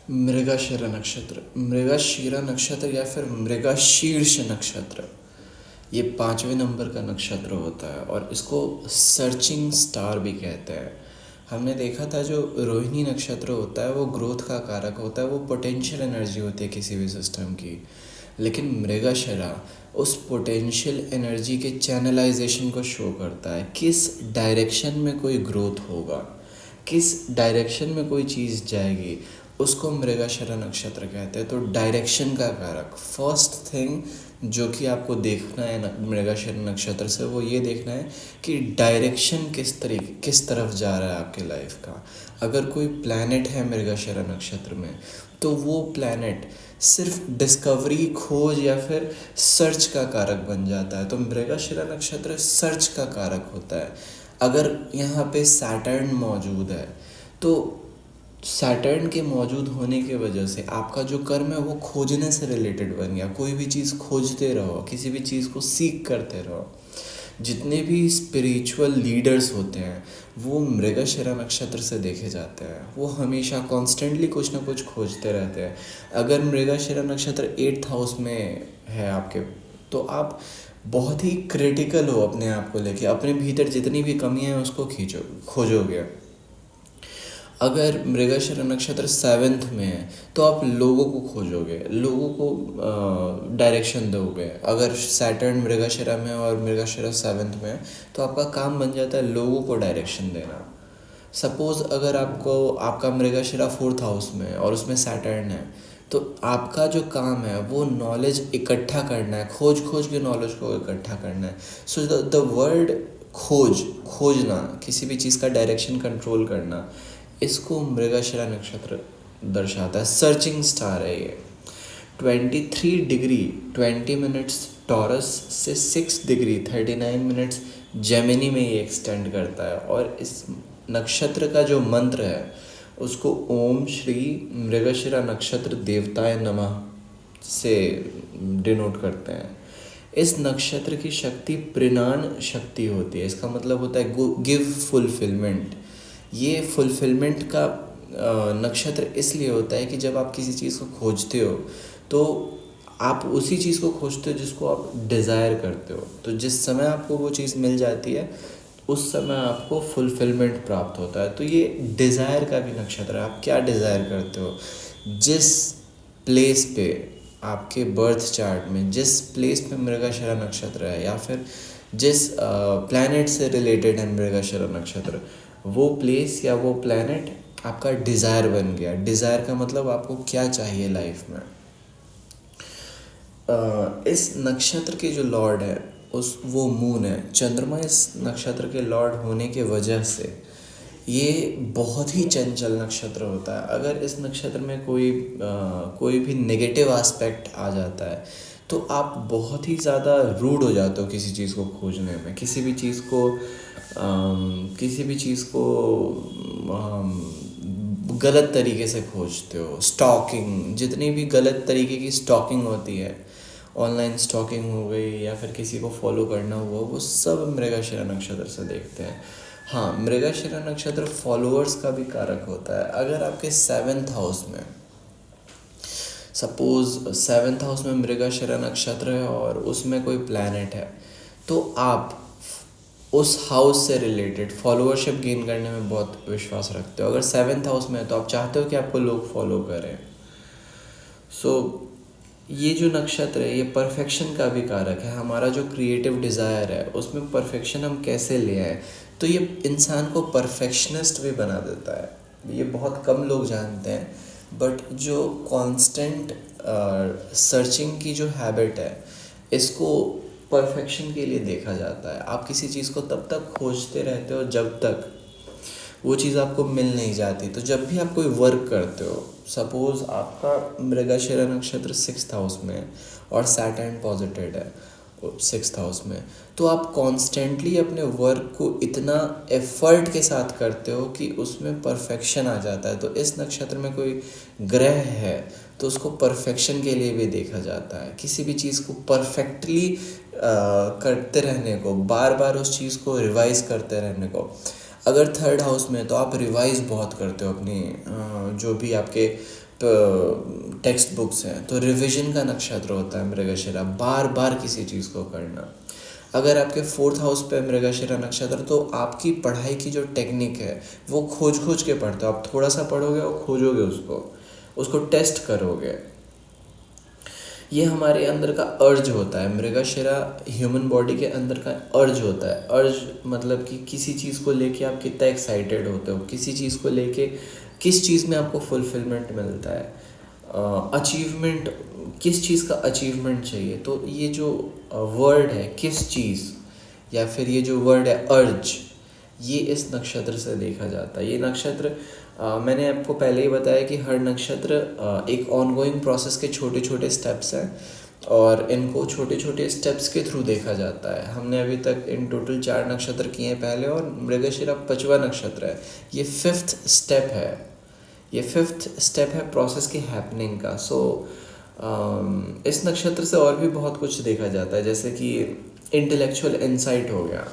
मृगशिरा नक्षत्र, मृगशिरा नक्षत्र या फिर मृगशीर्ष नक्षत्र, ये 5वें नंबर का नक्षत्र होता है और इसको सर्चिंग स्टार भी कहते हैं। हमने देखा था जो रोहिणी नक्षत्र होता है वो ग्रोथ का कारक होता है, वो पोटेंशियल एनर्जी होती है किसी भी सिस्टम की। लेकिन मृगशिरा उस पोटेंशियल एनर्जी के चैनलाइजेशन को शो करता है, किस डायरेक्शन में कोई ग्रोथ होगा, किस डायरेक्शन में कोई चीज़ जाएगी, उसको मृगशिरा नक्षत्र कहते हैं। तो डायरेक्शन का कारक, फर्स्ट थिंग जो कि आपको देखना है मृगशिरा नक्षत्र से, वो ये देखना है कि डायरेक्शन किस तरफ जा रहा है आपके लाइफ का। अगर कोई प्लैनेट है मृगशिरा नक्षत्र में तो वो प्लैनेट सिर्फ डिस्कवरी, खोज या फिर सर्च का कारक बन जाता है। तो मृगशिरा नक्षत्र सर्च का कारक होता है। अगर यहाँ पे सैटर्न मौजूद है तो सैटर्न के मौजूद होने की वजह से आपका जो कर्म है वो खोजने से रिलेटेड बन गया। कोई भी चीज़ खोजते रहो, किसी भी चीज़ को सीख करते रहो। जितने भी स्पिरिचुअल लीडर्स होते हैं वो मृगशिरा नक्षत्र से देखे जाते हैं। वो हमेशा कॉन्स्टेंटली कुछ ना कुछ खोजते रहते हैं। अगर मृगशिरा नक्षत्र 8th हाउस में है आपके, तो आप बहुत ही क्रिटिकल हो अपने आप को लेके, अपने भीतर जितनी भी कमियां हैं उसको खोजोगे। अगर मृगशिरा नक्षत्र 7th में है तो आप लोगों को खोजोगे, लोगों को डायरेक्शन दोगे। अगर सैटर्न मृगशिरा में और मृगशिरा 7th में है तो आपका काम बन जाता है लोगों को डायरेक्शन देना। सपोज़ अगर आपका मृगशिरा 4th हाउस में है और उसमें सैटर्न है, तो आपका जो काम है वो नॉलेज इकट्ठा करना है, खोज के नॉलेज को इकट्ठा करना है। सो द वर्ड खोजना, किसी भी चीज़ का डायरेक्शन कंट्रोल करना, इसको मृगशिरा नक्षत्र दर्शाता है। सर्चिंग स्टार है ये। 23 डिग्री 20 मिनट्स टॉरस से 6 डिग्री 39 मिनट्स जेमिनी में ये एक्सटेंड करता है। और इस नक्षत्र का जो मंत्र है उसको ओम श्री मृगशिरा नक्षत्र देवताय नमः से डिनोट करते हैं। इस नक्षत्र की शक्ति प्रिनान शक्ति होती है। इसका मतलब होता है गिव फुलफिलमेंट। ये फुलफिलमेंट का नक्षत्र इसलिए होता है कि जब आप किसी चीज़ को खोजते हो तो आप उसी चीज़ को खोजते हो जिसको आप डिज़ायर करते हो। तो जिस समय आपको वो चीज़ मिल जाती है उस समय आपको फुलफिलमेंट प्राप्त होता है। तो ये डिज़ायर का भी नक्षत्र है। आप क्या डिज़ायर करते हो, जिस प्लेस पे आपके बर्थ चार्ट में जिस प्लेस पे मृगशिरा नक्षत्र है या फिर जिस प्लैनेट से रिलेटेड है मृगशिरा नक्षत्र, वो प्लेस या वो प्लैनेट आपका डिज़ायर बन गया। डिज़ायर का मतलब आपको क्या चाहिए लाइफ में। इस नक्षत्र के जो लॉर्ड है वो मून है। चंद्रमा इस नक्षत्र के लॉर्ड होने के वजह से ये बहुत ही चंचल नक्षत्र होता है। अगर इस नक्षत्र में कोई भी नेगेटिव एस्पेक्ट आ जाता है तो आप बहुत ही ज़्यादा रूड हो जाते हो किसी चीज़ को खोजने में, किसी भी चीज़ को गलत तरीके से खोजते हो। स्टॉकिंग, जितनी भी गलत तरीके की स्टॉकिंग होती है, ऑनलाइन स्टॉकिंग हो गई या फिर किसी को फॉलो करना हुआ, वो सब मृगशिरा नक्षत्र से देखते हैं। हाँ, मृगशिरा नक्षत्र फॉलोअर्स का भी कारक होता है। अगर आपके 7th हाउस में, सपोज 7th हाउस में मृगशिरा नक्षत्र है और उसमें कोई प्लैनेट है, तो आप उस हाउस से रिलेटेड फॉलोअरशिप गेन करने में बहुत विश्वास रखते हो। अगर 7th हाउस में है तो आप चाहते हो कि आपको लोग फॉलो करें। सो ये जो नक्षत्र है ये परफेक्शन का भी कारक है। हमारा जो क्रिएटिव डिज़ायर है उसमें परफेक्शन हम कैसे ले आए, तो ये इंसान को परफेक्शनिस्ट भी बना देता है। ये बहुत कम लोग जानते हैं, बट जो कांस्टेंट सर्चिंग की जो हैबिट है इसको परफेक्शन के लिए देखा जाता है। आप किसी चीज़ को तब तक खोजते रहते हो जब तक वो चीज़ आपको मिल नहीं जाती। तो जब भी आप कोई वर्क करते हो, सपोज़ आपका मृगशिरा नक्षत्र 6th हाउस में है और सैटर्न पॉजिटेड है 6th हाउस में, तो आप कॉन्स्टेंटली अपने वर्क को इतना एफर्ट के साथ करते हो कि उसमें परफेक्शन आ जाता है। तो इस नक्षत्र में कोई ग्रह है तो उसको परफेक्शन के लिए भी देखा जाता है। किसी भी चीज़ को परफेक्टली करते रहने को, बार बार उस चीज़ को रिवाइज़ करते रहने को। अगर 3rd हाउस में तो आप रिवाइज़ बहुत करते हो अपनी जो भी आपके टेक्स्ट बुक्स हैं, तो रिवीजन का नक्षत्र होता है मृगशिरा, बार बार किसी चीज़ को करना। अगर आपके 4th हाउस पे मृगशिरा नक्षत्र, तो आपकी पढ़ाई की जो टेक्निक है वो खोज खोज के पढ़ते हो। आप थोड़ा सा पढ़ोगे और खोजोगे उसको टेस्ट करोगे। ये हमारे अंदर का अर्ज होता है। मृगशिरा ह्यूमन बॉडी के अंदर का अर्ज होता है। अर्ज मतलब कि किसी चीज़ को लेके आप कितना एक्साइटेड होते हो, किसी चीज़ को लेके किस चीज़ में आपको फुलफिलमेंट मिलता है, अचीवमेंट, किस चीज़ का अचीवमेंट चाहिए। तो ये जो वर्ड है किस चीज़, या फिर ये जो वर्ड है अर्ज, ये इस नक्षत्र से देखा जाता है। ये नक्षत्र मैंने आपको पहले ही बताया कि हर नक्षत्र एक ऑनगोइंग प्रोसेस के छोटे छोटे स्टेप्स हैं, और इनको छोटे छोटे स्टेप्स के थ्रू देखा जाता है। हमने अभी तक इन टोटल 4 नक्षत्र किए हैं पहले, और मृगशिरा 5वां नक्षत्र है। ये 5th स्टेप है, ये 5th स्टेप है प्रोसेस की हैपनिंग का। इस नक्षत्र से और भी बहुत कुछ देखा जाता है, जैसे कि इंटेलेक्चुअल इंसाइट हो गया।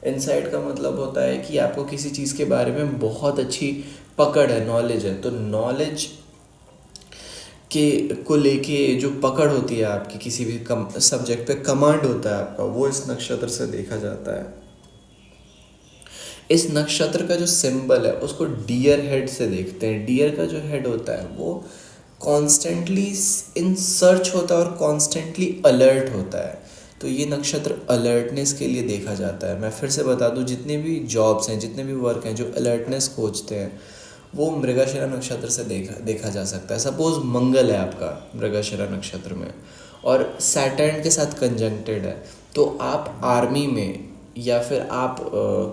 इंसाइट का मतलब होता है कि आपको किसी चीज़ के बारे में बहुत अच्छी पकड़ है, नॉलेज है। तो नॉलेज के को लेके जो पकड़ होती है आपकी, किसी भी सब्जेक्ट पे कमांड होता है आपका, वो इस नक्षत्र से देखा जाता है। इस नक्षत्र का जो सिंबल है उसको डियर हेड से देखते हैं। डियर का जो हेड होता है वो कॉन्स्टेंटली इन सर्च होता है और कॉन्स्टेंटली अलर्ट होता है। तो ये नक्षत्र अलर्टनेस के लिए देखा जाता है। मैं फिर से बता दूं, जितने भी जॉब्स हैं, जितने भी वर्क हैं जो अलर्टनेस खोजते हैं, वो मृगशिरा नक्षत्र से देखा जा सकता है। सपोज मंगल है आपका मृगशिरा नक्षत्र में और सैटर्न के साथ कंजंक्टेड है, तो आप आर्मी में या फिर आप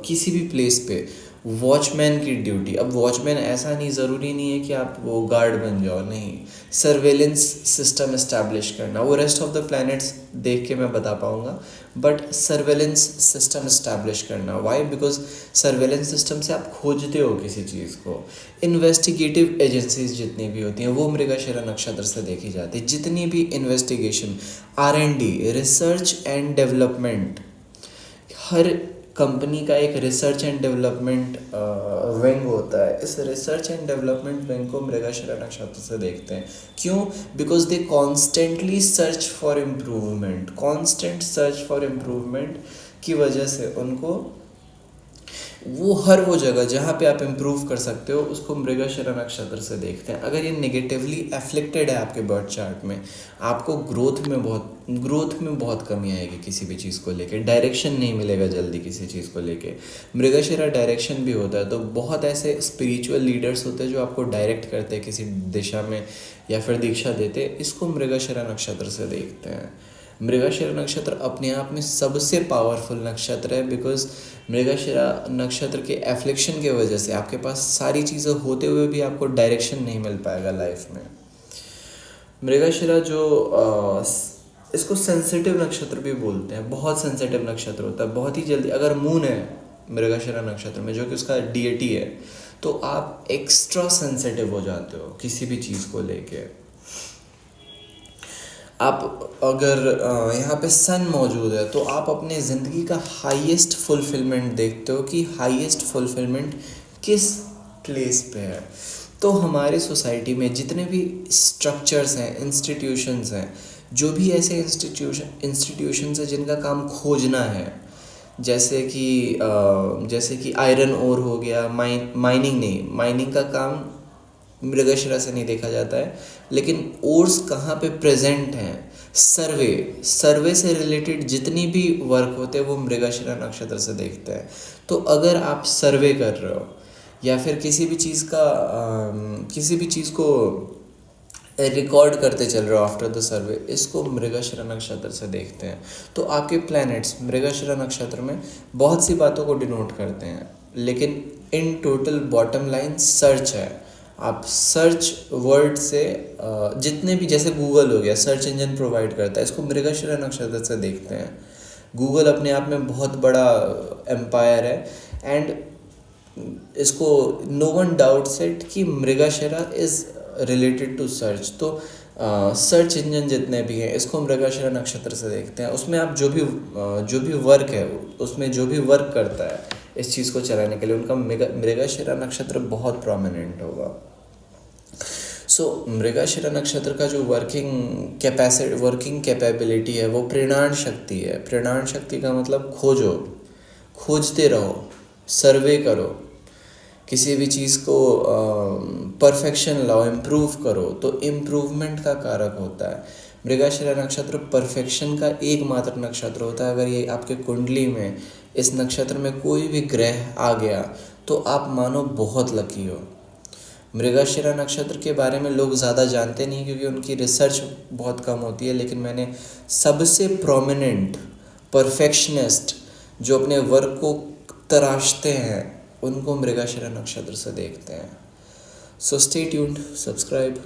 किसी भी प्लेस पे वॉचमैन की ड्यूटी, अब वॉचमैन ऐसा नहीं, ज़रूरी नहीं है कि आप वो गार्ड बन जाओ, नहीं, सर्वेलेंस सिस्टम इस्टेब्लिश करना, वो रेस्ट ऑफ द प्लैनेट्स देख के मैं बता पाऊँगा, बट सर्वेलेंस सिस्टम इस्टेब्लिश करना। वाई? बिकॉज सर्वेलेंस सिस्टम से आप खोजते हो किसी चीज़ को। इन्वेस्टिगेटिव एजेंसीज जितनी भी होती हैं वो मृगशिरा नक्षत्र से देखी जाती है। जितनी भी investigation, R&D, research and development, her company का एक रिसर्च एंड डेवलपमेंट विंग होता है। इस रिसर्च एंड डेवलपमेंट विंग को मृगशिरा नक्षत्र से देखते हैं। क्यों? Because they constantly search for improvement. Constant search for improvement की वजह से उनको वो हर वो जगह जहाँ पे आप इम्प्रूव कर सकते हो उसको मृगशिरा नक्षत्र से देखते हैं। अगर ये नेगेटिवली एफ्लिक्टेड है आपके बर्थ चार्ट में, आपको ग्रोथ में बहुत कमी आएगी किसी भी चीज़ को लेके, डायरेक्शन नहीं मिलेगा जल्दी किसी चीज़ को लेके। मृगशिरा डायरेक्शन भी होता है, तो बहुत ऐसे स्पिरिचुअल लीडर्स होते हैं जो आपको डायरेक्ट करते हैं किसी दिशा में या फिर दीक्षा देते हैं। इसको मृगशिरा नक्षत्र से देखते हैं। मृगशिरा नक्षत्र अपने आप में सबसे पावरफुल नक्षत्र है, बिकॉज मृगशिरा नक्षत्र के एफ्लिक्शन के वजह से आपके पास सारी चीज़ें होते हुए भी आपको डायरेक्शन नहीं मिल पाएगा लाइफ में। मृगशिरा इसको सेंसिटिव नक्षत्र भी बोलते हैं। बहुत सेंसिटिव नक्षत्र होता है, बहुत ही जल्दी। अगर मून है मृगशिरा नक्षत्र में, जो कि उसका डीएटी है, तो आप एक्स्ट्रा सेंसिटिव हो जाते हो किसी भी चीज़ को लेके। आप अगर यहाँ पे सन मौजूद है तो आप अपने ज़िंदगी का हाईएस्ट फुलफिलमेंट देखते हो कि हाईएस्ट फुलफिलमेंट किस प्लेस पे है। तो हमारे सोसाइटी में जितने भी स्ट्रक्चर्स हैं, इंस्टीट्यूशंस हैं, जो भी ऐसे इंस्टीट्यूशंस हैं जिनका काम खोजना है, जैसे कि आयरन ओर हो गया, माइनिंग का काम मृगशिरा से नहीं देखा जाता है, लेकिन ओर्स कहाँ पे प्रेजेंट हैं, सर्वे से रिलेटेड जितनी भी वर्क होते हैं वो मृगशिरा नक्षत्र से देखते हैं। तो अगर आप सर्वे कर रहे हो या फिर किसी भी चीज़ को रिकॉर्ड करते चल रहे हो आफ्टर द सर्वे, इसको मृगशिरा नक्षत्र से देखते हैं। तो आपके प्लैनेट्स मृगशिरा नक्षत्र में बहुत सी बातों को डिनोट करते हैं, लेकिन in total bottom line search है। आप सर्च वर्ड से जितने भी, जैसे गूगल हो गया, सर्च इंजन प्रोवाइड करता है, इसको मृगशिरा नक्षत्र से देखते हैं। गूगल अपने आप में बहुत बड़ा एम्पायर है, एंड इसको नो वन डाउट्स इट कि Mrigashira is related to search. तो सर्च इंजन जितने भी हैं इसको मृगशिरा नक्षत्र से देखते हैं। उसमें आप जो भी वर्क है, उसमें जो भी वर्क करता है इस चीज़ को चलाने के लिए, उनका मृगशिरा नक्षत्र बहुत प्रोमिनेंट होगा। सो मृगशिरा नक्षत्र का जो वर्किंग कैपेबिलिटी है वो प्रेरणाण शक्ति है। प्रेरणाण शक्ति का मतलब खोजते रहो, सर्वे करो, किसी भी चीज़ को परफेक्शन लाओ, इम्प्रूव करो, तो इम्प्रूवमेंट का कारक होता है। मृगशिरा नक्षत्र परफेक्शन का एकमात्र नक्षत्र होता है। अगर ये आपके कुंडली में इस नक्षत्र में कोई भी ग्रह आ गया तो आप मानो बहुत लकी हो। मृगशिरा नक्षत्र के बारे में लोग ज़्यादा जानते नहीं क्योंकि उनकी रिसर्च बहुत कम होती है, लेकिन मैंने सबसे प्रोमिनेंट परफेक्शनिस्ट जो अपने वर्क को तराशते हैं उनको मृगशिरा नक्षत्र से देखते हैं। So stay tuned, subscribe.